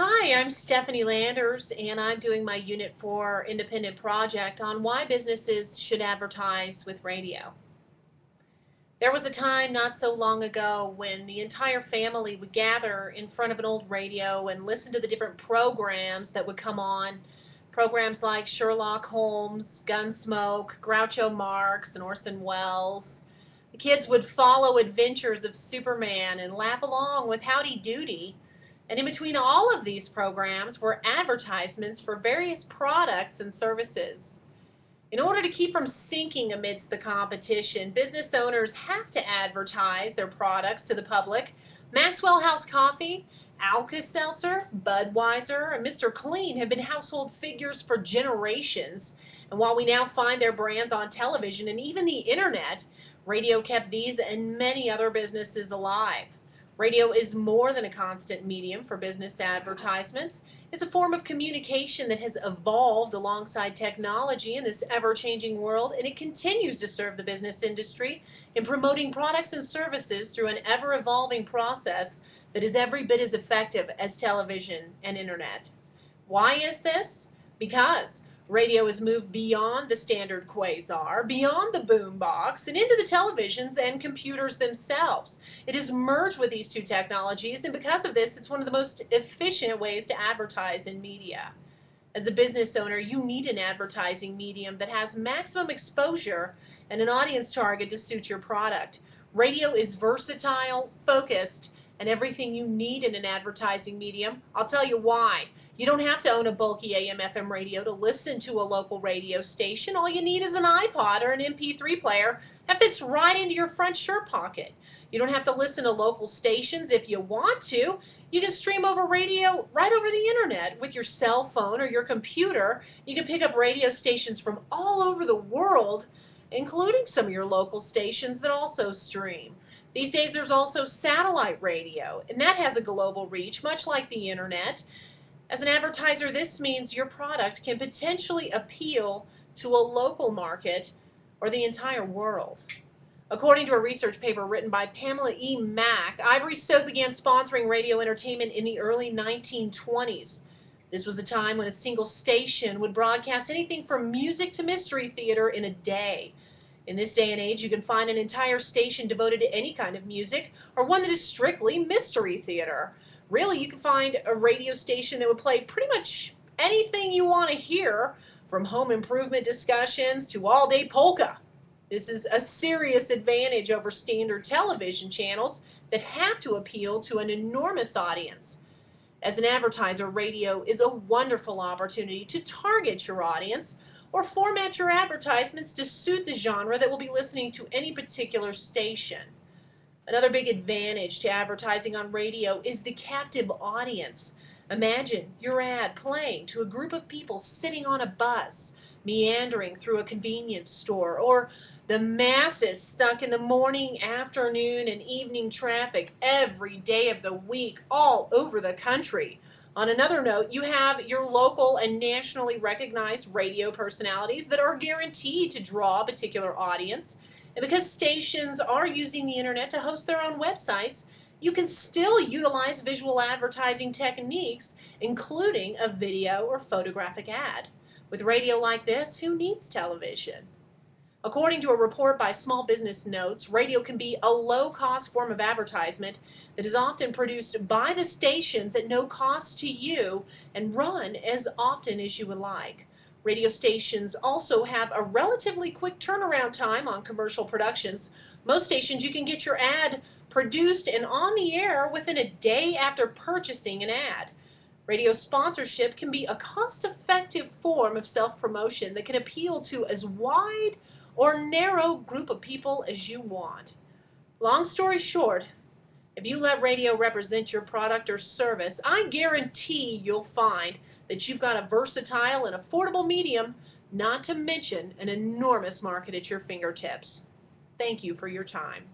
Hi, I'm Stephanie Landers, and I'm doing my Unit 4 independent project on why businesses should advertise with radio. There was a time not so long ago when the entire family would gather in front of an old radio and listen to the different programs that would come on. Programs like Sherlock Holmes, Gunsmoke, Groucho Marx, and Orson Welles. The kids would follow adventures of Superman and laugh along with Howdy Doody. And in between all of these programs were advertisements for various products and services. In order to keep from sinking amidst the competition, business owners have to advertise their products to the public. Maxwell House Coffee, Alka-Seltzer, Budweiser, and Mr. Clean have been household figures for generations. And while we now find their brands on television and even the internet, radio kept these and many other businesses alive. Radio is more than a constant medium for business advertisements. It's a form of communication that has evolved alongside technology in this ever-changing world, and it continues to serve the business industry in promoting products and services through an ever-evolving process that is every bit as effective as television and internet. Why is this? Because radio has moved beyond the standard quasar, beyond the boombox, and into the televisions and computers themselves. It has merged with these two technologies, and because of this, it's one of the most efficient ways to advertise in media. As a business owner, you need an advertising medium that has maximum exposure and an audience target to suit your product. Radio is versatile, focused, and everything you need in an advertising medium. I'll tell you why. You don't have to own a bulky AM/FM radio to listen to a local radio station. All you need is an iPod or an MP3 player that fits right into your front shirt pocket. You don't have to listen to local stations if you want to. You can stream over radio right over the internet with your cell phone or your computer. You can pick up radio stations from all over the world, including some of your local stations that also stream. These days there's also satellite radio, and that has a global reach, much like the internet. As an advertiser, this means your product can potentially appeal to a local market or the entire world. According to a research paper written by Pamela E. Mack, Ivory Soap began sponsoring radio entertainment in the early 1920s. This was a time when a single station would broadcast anything from music to mystery theater in a day. In this day and age, you can find an entire station devoted to any kind of music, or one that is strictly mystery theater. Really, you can find a radio station that would play pretty much anything you want to hear, from home improvement discussions to all-day polka. This is a serious advantage over standard television channels that have to appeal to an enormous audience. As an advertiser, radio is a wonderful opportunity to target your audience or format your advertisements to suit the genre that will be listening to any particular station. Another big advantage to advertising on radio is the captive audience. Imagine your ad playing to a group of people sitting on a bus, meandering through a convenience store, or the masses stuck in the morning, afternoon, and evening traffic every day of the week all over the country. On another note, you have your local and nationally recognized radio personalities that are guaranteed to draw a particular audience. And because stations are using the internet to host their own websites, you can still utilize visual advertising techniques, including a video or photographic ad. With radio like this, who needs television? According to a report by Small Business Notes, radio can be a low-cost form of advertisement that is often produced by the stations at no cost to you and run as often as you would like. Radio stations also have a relatively quick turnaround time on commercial productions. Most stations, you can get your ad produced and on the air within a day after purchasing an ad. Radio sponsorship can be a cost-effective form of self-promotion that can appeal to as wide or narrow group of people as you want. Long story short, if you let radio represent your product or service, I guarantee you'll find that you've got a versatile and affordable medium, not to mention an enormous market at your fingertips. Thank you for your time.